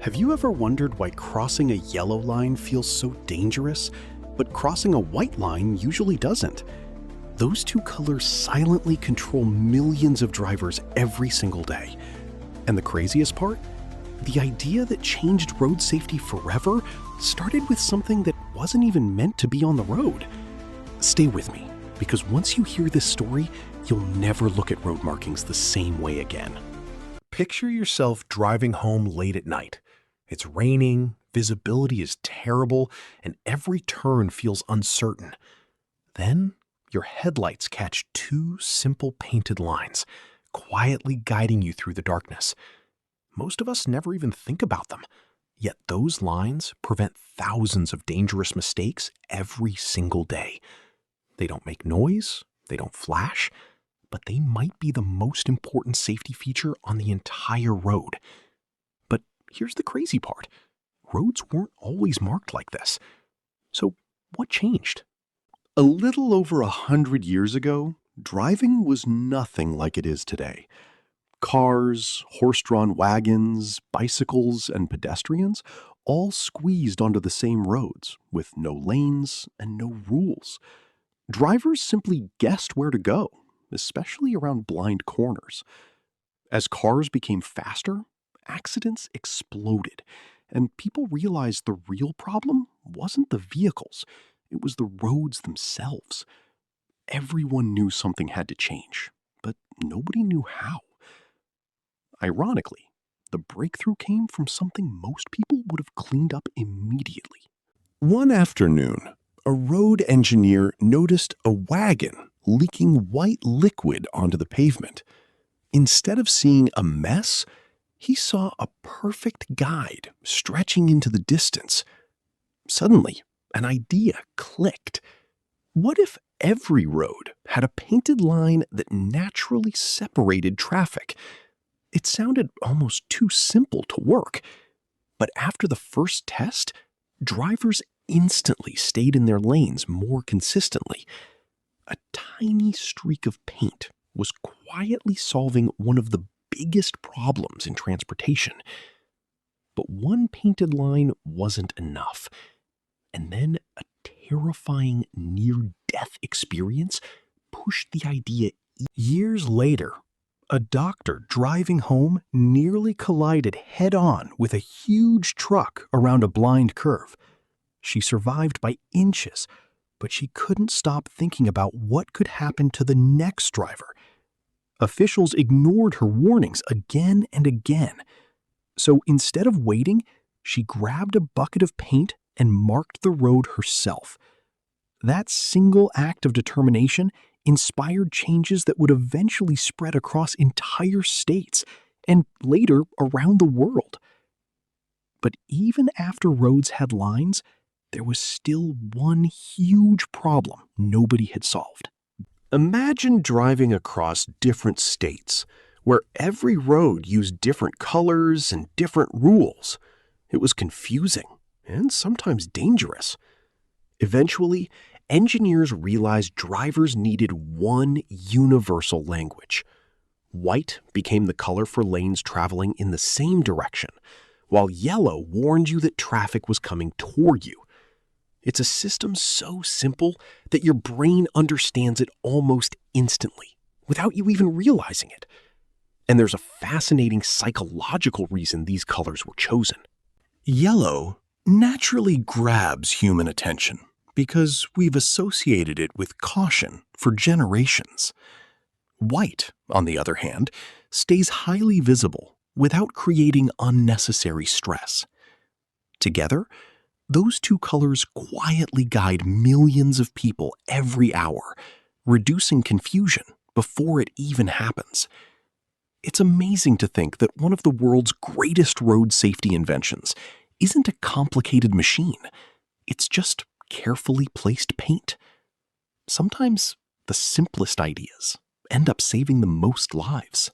Have you ever wondered why crossing a yellow line feels so dangerous, but crossing a white line usually doesn't? Those two colors silently control millions of drivers every single day. And the craziest part? The idea that changed road safety forever started with something that wasn't even meant to be on the road. Stay with me, because once you hear this story, you'll never look at road markings the same way again. Picture yourself driving home late at night. It's raining, visibility is terrible, and every turn feels uncertain. Then, your headlights catch two simple painted lines, quietly guiding you through the darkness. Most of us never even think about them, yet those lines prevent thousands of dangerous mistakes every single day. They don't make noise, they don't flash, but they might be the most important safety feature on the entire road. But here's the crazy part. Roads weren't always marked like this. So what changed? A little over 100 years ago, driving was nothing like it is today. Cars, horse-drawn wagons, bicycles, and pedestrians all squeezed onto the same roads with no lanes and no rules. Drivers simply guessed where to go, especially around blind corners. As cars became faster, accidents exploded, and people realized the real problem wasn't the vehicles, it was the roads themselves. Everyone knew something had to change, but nobody knew how. Ironically, the breakthrough came from something most people would have cleaned up immediately. One afternoon, a road engineer noticed a wagon leaking white liquid onto the pavement. Instead of seeing a mess, he saw a perfect guide stretching into the distance. Suddenly, an idea clicked. What if every road had a painted line that naturally separated traffic? It sounded almost too simple to work. But after the first test, drivers instantly stayed in their lanes more consistently. A tiny streak of paint was quietly solving one of the biggest problems in transportation. But one painted line wasn't enough. And then a terrifying near-death experience pushed the idea. Years later, a doctor driving home nearly collided head-on with a huge truck around a blind curve. She survived by inches, but she couldn't stop thinking about what could happen to the next driver. Officials ignored her warnings again and again. So instead of waiting, she grabbed a bucket of paint and marked the road herself. That single act of determination inspired changes that would eventually spread across entire states and later around the world. But even after roads had lines, there was still one huge problem nobody had solved. Imagine driving across different states, where every road used different colors and different rules. It was confusing and sometimes dangerous. Eventually, engineers realized drivers needed one universal language. White became the color for lanes traveling in the same direction, while yellow warned you that traffic was coming toward you. It's a system so simple that your brain understands it almost instantly, without you even realizing it. And there's a fascinating psychological reason these colors were chosen. Yellow naturally grabs human attention because we've associated it with caution for generations. White, on the other hand, stays highly visible without creating unnecessary stress. Together, those two colors quietly guide millions of people every hour, reducing confusion before it even happens. It's amazing to think that one of the world's greatest road safety inventions isn't a complicated machine. It's just carefully placed paint. Sometimes the simplest ideas end up saving the most lives.